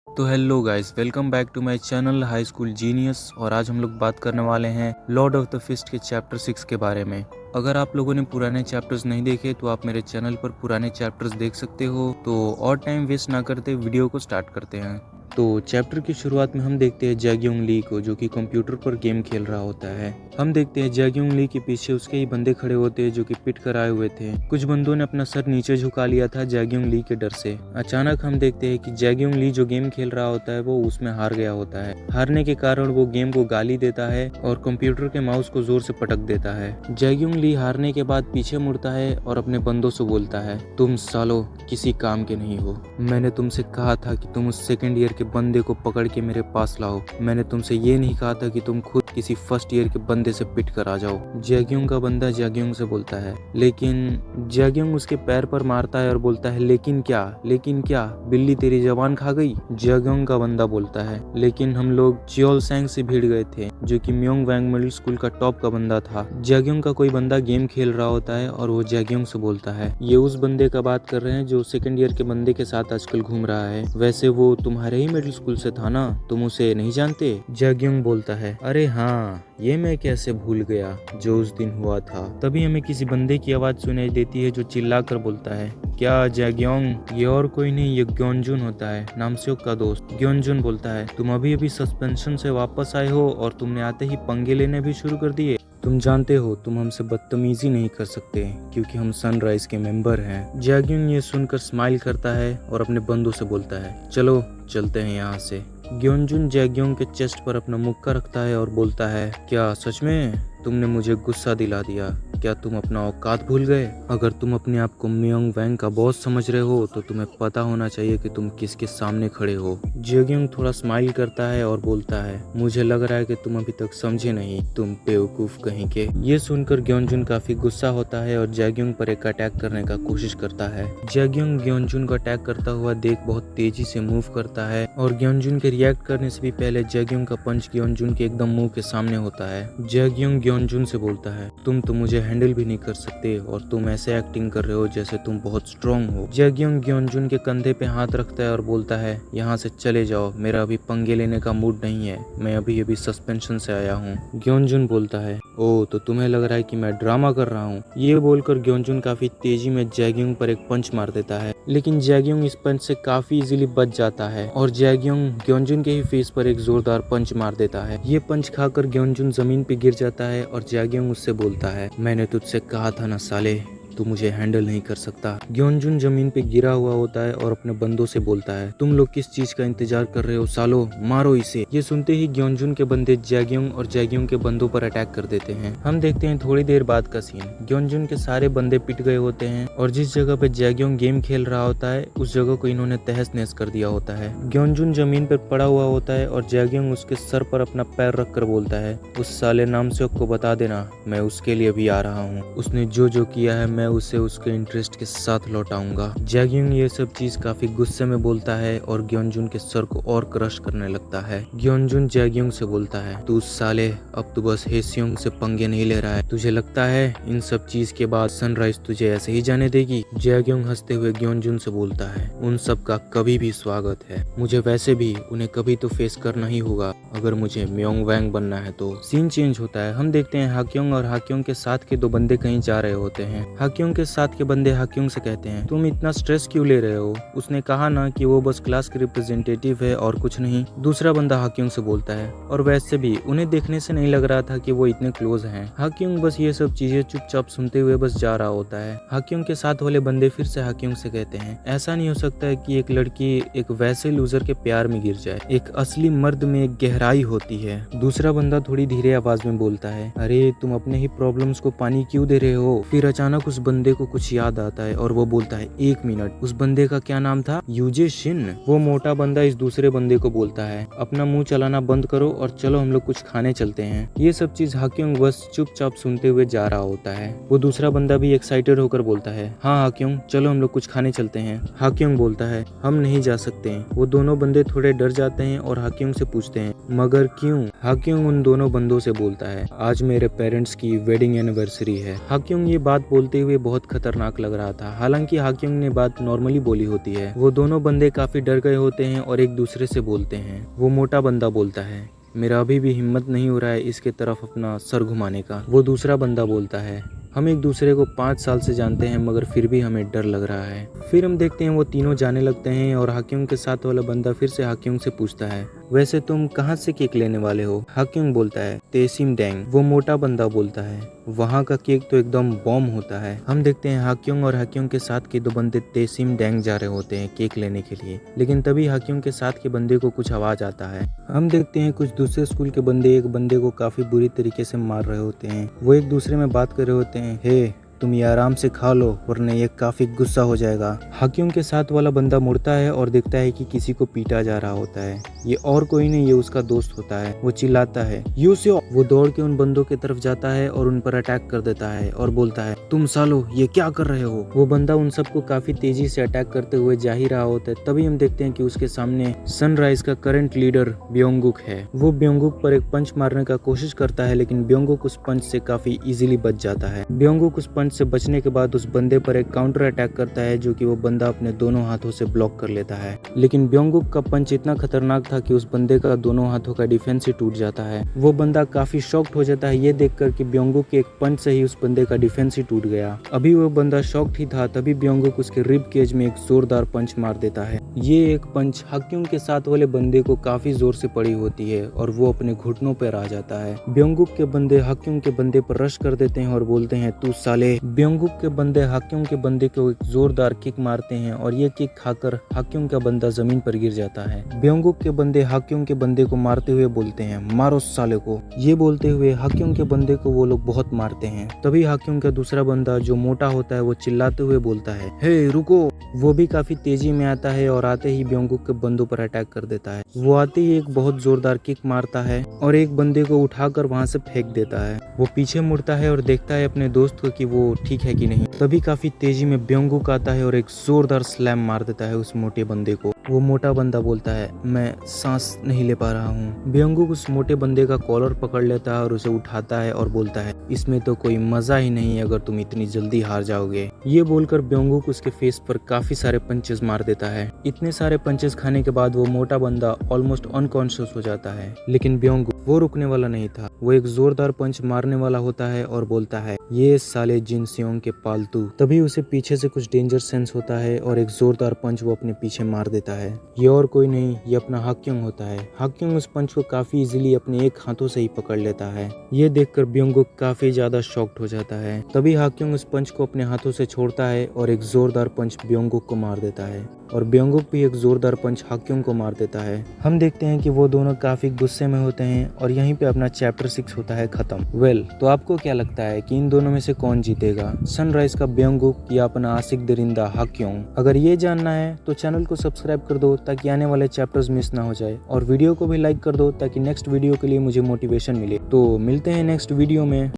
तो hello guys, welcome back to my channel high school genius. और आज हम लोग बात करने वाले हैं लॉर्ड ऑफ द फिस्ट के चैप्टर 6 के बारे में। अगर आप लोगों ने पुराने चैप्टर्स नहीं देखे तो आप मेरे चैनल पर पुराने चैप्टर्स देख सकते हो। तो और टाइम वेस्ट ना करते वीडियो को स्टार्ट करते हैं। तो चैप्टर की शुरुआत में हम देखते हैं जैग्योंग ली को, जो कि कंप्यूटर पर गेम खेल रहा होता है। हम देखते हैं जैग्योंग ली के पीछे उसके ही बंदे खड़े होते हैं जो कि पिट कर आए हुए थे। कुछ बंदों ने अपना सर नीचे झुका लिया था जैग्योंग ली के डर से। अचानक हम देखते हैं कि जैग्योंग ली जो गेम खेल रहा होता है वो उसमें हार गया होता है। हारने के कारण वो गेम को गाली देता है और कंप्यूटर के माउस को जोर से पटक देता है। जैग्योंग ली हारने के बाद पीछे मुड़ता है और अपने बंदों से बोलता है, तुम सालो किसी काम के नहीं हो। मैंने तुमसे कहा था कि तुम उस सेकेंड ईयर के बंदे को पकड़ के मेरे पास लाओ। मैंने तुमसे ये नहीं कहा था कि तुम खुद किसी फर्स्ट ईयर के बंदे से पिट कर आ जाओ। जैग्योंग का बंदा जैग्योंग से बोलता है, लेकिन जैग्योंग उसके पैर पर मारता है और बोलता है, लेकिन क्या बिल्ली तेरी जबान खा गई। जैग्योंग का बंदा बोलता है, लेकिन हम लोग जियोलसैंग से भिड़ गए थे, जो कि म्योंगवैंग मिडिल स्कूल का टॉप का बंदा था। जैग्योंग का कोई बंदा गेम खेल रहा होता है और वो जैग्योंग से बोलता है, ये उस बंदे का बात कर रहे हैं जो सेकंड ईयर के बंदे के साथ आजकल घूम रहा है। वैसे वो तुम्हारे ही मिडिल स्कूल से था ना, तुम उसे नहीं जानते। जैग्योंग बोलता है, अरे हाँ, ये मैं कैसे भूल गया जो उस दिन हुआ था। तभी हमें किसी बंदे की आवाज सुनाई देती है जो चिल्लाकर बोलता है, क्या जैग्योंग, ये और कोई नहीं, ये ग्योनजुन होता है, नामसेओक का दोस्त। ग्योनजुन बोलता है, तुम अभी अभी सस्पेंशन से वापस आए हो और तुमने आते ही पंगे लेने भी शुरू कर दिए। तुम जानते हो तुम हमसे बदतमीजी नहीं कर सकते क्योंकि हम सनराइज के मेंबर हैं। जैग्योंग ये सुनकर स्माइल करता है और अपने बंदों से बोलता है, चलो चलते हैं यहाँ से। ग्योनजुन जैग्योंग के चेस्ट पर अपना मुक्का रखता है और बोलता है, क्या सच में तुमने मुझे गुस्सा दिला दिया? क्या तुम अपना औकात भूल गए? अगर तुम अपने आप को म्योंगवैंग का बॉस समझ रहे हो तो तुम्हें पता होना चाहिए कि तुम किसके सामने खड़े हो। जैग्योंग थोड़ा स्माइल करता है और बोलता है, मुझे लग रहा है कि तुम अभी तक समझे नहीं, तुम बेवकूफ कहीं के। ये सुनकर ग्योनजुन काफी गुस्सा होता है और जैग्योंग पर एक अटैक करने का कोशिश करता है। जैग्योंग ग्योनजुन को अटैक करता हुआ देख बहुत तेजी से मूव करता है और ग्योनजुन के रिएक्ट करने से भी पहले जैग्योंग का पंच ग्योनजुन के एकदम मुंह के सामने होता है। जैग्योंग ग्योनजुन से बोलता है, तुम तो मुझे हैंडल भी नहीं कर सकते और तुम ऐसे एक्टिंग कर रहे हो जैसे तुम बहुत स्ट्रांग हो। जैग्योंग ग्योनजुन के कंधे पे हाथ रखता है और बोलता है, यहाँ से चले जाओ, मेरा अभी पंगे लेने का मूड नहीं है, मैं अभी अभी सस्पेंशन से आया हूँ। ग्योनजुन बोलता है, ओ तो तुम्हें लग रहा है कि मैं ड्रामा कर रहा हूँ। ये बोलकर ग्योनजुन काफी तेजी में जैग्योंग पर एक पंच मार देता है, लेकिन जैग्योंग इस पंच से काफी इजीली बच जाता है और जैग्योंग ग्योनजुन के ही फेस पर एक जोरदार पंच मार देता है। ये पंच खाकर ग्योनजुन जमीन पे गिर जाता है और जैग्योंग उससे बोलता है, मैंने तुझसे कहा था ना साले, तू मुझे हैंडल नहीं कर सकता। ग्योनजुन जमीन पे गिरा हुआ होता है और अपने बंदों से बोलता है, तुम लोग किस चीज का इंतजार कर रहे हो सालो, मारो इसे। ये सुनते ही ग्योनजुन के बंदे जैग्योंग और जैग्योंग के बंदों पर अटैक कर देते हैं। हम देखते हैं थोड़ी देर बाद का सीन। ग्योनजुन के सारे बंदे पिट गए होते हैं और जिस जगह पे जैग्योंग गेम खेल रहा होता है उस जगह को इन्होंने तहस नहस कर दिया होता है। ग्योनजुन जमीन पर पड़ा हुआ होता है और जैग्योंग उसके सर पर अपना पैर रख कर बोलता है, उस साले नामसेओक को बता देना मैं उसके लिए भी आ रहा हूँ। उसने जो जो किया है मैं उसे उसके इंटरेस्ट के साथ लौटाऊंगा। जैग्योंग ये सब चीज काफी गुस्से में बोलता है और ग्योनजुन के सर को और क्रश करने लगता है। ग्योनजुन जैग्योंग से बोलता है, तू साले अब तो बस हेसियोंग से पंगे नहीं ले रहा है, तुझे लगता है इन सब चीज के बाद सनराइज तुझे ऐसे ही जाने देगी? जैग्योंग हंसते हुए ग्योनजुन से बोलता है, उन सब का कभी भी स्वागत है, मुझे वैसे भी उन्हें कभी तो फेस करना ही होगा अगर मुझे म्योंगवैंग बनना है तो। सीन चेंज होता है। हम देखते हैं हाक्योंग और हाक्योंग के साथ के दो बंदे कहीं जा रहे होते हैं। हाक्योंग के साथ के बंदे हाक्योंग से कहते हैं, तुम इतना स्ट्रेस क्यों ले रहे हो? उसने कहा ना कि वो बस क्लास के रिप्रेजेंटेटिव है और कुछ नहीं। दूसरा बंदा हाक्योंग से बोलता है, और वैसे भी उन्हें देखने से नहीं लग रहा था कि वो इतने क्लोज हैं। हाक्योंग बस ये सब चीजें चुपचाप सुनते हुए बस जा रहा होता है। हाक्योंग के साथ वाले बंदे फिर से हाक्योंग से कहते हैं, ऐसा नहीं हो सकता है कि एक लड़की एक वैसे लूजर के प्यार में गिर जाए, एक असली मर्द में एक गहराई होती है। दूसरा बंदा थोड़ी धीरे आवाज में बोलता है, अरे तुम अपने ही प्रॉब्लम्स को पानी क्यों दे रहे हो? फिर अचानक उस बंदे को कुछ याद आता है और वो बोलता है, एक मिनट, उस बंदे का क्या नाम था? यूजे शिन। वो मोटा बंदा इस दूसरे बंदे को बोलता है, अपना मुंह चलाना बंद करो और चलो हम लोग कुछ खाने चलते हैं। ये सब चीज हाक्योंग बस चुपचाप सुनते हुए जा रहा होता है। वो दूसरा बंदा भी एक्साइटेड होकर बोलता है, हाँ हाक्योंग चलो हम लोग कुछ खाने चलते हैं। हाक्योंग बोलता है, हम नहीं जा सकते। वो दोनों बंदे थोड़े डर जाते हैं और हाक्योंग से पूछते हैं, मगर क्यों? हाक्योंग उन दोनों बंदों से बोलता है, आज मेरे पेरेंट्स की वेडिंग एनिवर्सरी है। हाक्योंग ये बात बोलते हुए हुए बहुत खतरनाक लग रहा था। हालांकि हाक्योंग ने बात नॉर्मली बोली होती है। वो दोनों बंदे काफी डर गए होते हैं और एक दूसरे से बोलते हैं। वो मोटा बंदा बोलता है, मेरा अभी भी हिम्मत नहीं हो रहा है इसके तरफ अपना सर घुमाने का। वो दूसरा बंदा बोलता है, हम एक दूसरे को 5 साल से जानते हैं मगर फिर भी हमें डर लग रहा है। फिर हम देखते हैं वो तीनों जाने लगते हैं और हाक्योंग के साथ वाला बंदा फिर से हाक्योंग से पूछता है, वैसे तुम कहाँ से केक लेने वाले हो? हाक्योंग बोलता है, तेसिम डैंग। वो मोटा बंदा बोलता है, वहाँ का केक तो एकदम बॉम्ब होता है। हम देखते हैं हाक्योंग और हाक्योंग के साथ के दो बंदे तेसिम डैंग जा रहे होते हैं केक लेने के लिए, लेकिन तभी हाक्योंग के साथ के बंदे को कुछ आवाज आता है। हम देखते हैं कुछ दूसरे स्कूल के बंदे एक बंदे को काफी बुरी तरीके से मार रहे होते हैं। वो एक दूसरे में बात कर रहे होते हैं, हे तुम ये आराम से खा लो वरना ये काफी गुस्सा हो जाएगा। हाक्योंग के साथ वाला बंदा मुड़ता है और देखता है कि किसी को पीटा जा रहा होता है। ये और कोई नहीं, ये उसका दोस्त होता है। वो चिल्लाता है, यूसियो। वो दौड़ के उन बंदों की तरफ जाता है और उन पर अटैक कर देता है और बोलता है, तुम सालो ये क्या कर रहे हो? वो बंदा उन सबको काफी तेजी से अटैक करते हुए जा ही रहा होता है। तभी हम देखते हैं कि उसके सामने सनराइज का करंट लीडर ब्योंगुक है। वो ब्योंगुक पर एक पंच मारने का कोशिश करता है, लेकिन ब्योंगुक उस पंच से काफी इजीली बच जाता है। ब्योंगुक उस पंच से बचने के बाद उस बंदे पर एक काउंटर अटैक करता है, जो कि वो बंदा अपने दोनों हाथों से ब्लॉक कर लेता है। लेकिन ब्योंगुक का पंच इतना खतरनाक था कि उस बंदे का दोनों हाथों का डिफेंस ही टूट जाता है। वो बंदा काफी शॉक्ड हो जाता है ये देखकर कि ब्योंगुक के एक पंच से ही उस बंदे का डिफेंस ही टूट गया। अभी वो बंदा शॉक्ड ही था, तभी ब्योंगुक उसके रिब केज में एक जोरदार पंच मार देता है। ये एक पंच हाक्योंग के साथ वाले बंदे को काफी जोर से पड़ी होती है और वो अपने घुटनों पर आ जाता है। ब्योंगुक के बंदे हाक्योंग के बंदे पर रश कर देते हैं और बोलते हैं, तू साले। ब्योंगुक के बंदे हाक्योंग के बंदे को एक जोरदार किक मारते हैं और ये किक खाकर हाक्योंग का बंदा जमीन पर गिर जाता है। ब्योंगुक के बंदे हाक्योंग के बंदे को मारते हुए बोलते हैं, मारो साले को। ये बोलते हुए हाक्योंग के बंदे को वो लोग बहुत मारते हैं। तभी हाक्योंग का दूसरा बंदा जो मोटा होता है वो चिल्लाते हुए बोलता है, हे रुको। वो भी काफी तेजी में आता है और आते ही ब्योंगुक के बंदों पर अटैक कर देता है। वो आते ही एक बहुत जोरदार किक मारता है और एक बंदे को उठाकर वहां से फेंक देता है। वो पीछे मुड़ता है और देखता है अपने दोस्त को कि वो ठीक है कि नहीं। तभी काफी तेजी में ब्योंगुक आता है और एक जोरदार स्लैम मार देता है उस मोटे बंदे को। वो मोटा बंदा बोलता है, मैं सांस नहीं ले पा रहा हूँ। ब्योंगुक उस मोटे बंदे का कॉलर पकड़ लेता है और उसे उठाता है और बोलता है, इसमें तो कोई मजा ही नहीं अगर तुम इतनी जल्दी हार जाओगे। ये बोलकर ब्योंगुक उसके फेस पर काफी सारे पंचेस मार देता है। इतने सारे पंचेस खाने के बाद वो मोटा बंदा ऑलमोस्ट अनकॉन्शियस हो जाता है, लेकिन ब्योंगुक वो रुकने वाला नहीं था। वो एक जोरदार पंच मारने वाला होता है और बोलता है, ये साले जिनसियोंग के पालतू। तभी उसे पीछे से कुछ डेंजर सेंस होता है और एक जोरदार पंच वो अपने पीछे मार देता है। ये और कोई नहीं, ये अपना हाक्योंग होता है। हाक्योंग उस पंच को काफी इजीली अपने एक हाथों से ही पकड़ लेता है। ये देखकर ब्योंगुक काफी ज्यादा शॉक्ड हो जाता है। तभी हाक्योंग उस पंच को अपने हाथों से छोड़ता है और एक जोरदार पंच ब्योंगुक को मार देता है और ब्योंगुक भी एक जोरदार पंच हाक्योंग को मार देता है। हम देखते हैं कि वो दोनों काफी गुस्से में होते हैं और यहीं पे अपना चैप्टर 6 होता है खत्म। तो आपको क्या लगता है कि इन दोनों में से कौन जीतेगा, सनराइज का ब्योंगुक या अपना आशिक दरिंदा हाक्योंग? अगर ये जानना है तो चैनल को सब्सक्राइब कर दो ताकि आने वाले चैप्टर्स मिस ना हो जाए, और वीडियो को भी लाइक कर दो ताकि नेक्स्ट वीडियो के लिए मुझे मोटिवेशन मिले। तो मिलते हैं नेक्स्ट वीडियो में।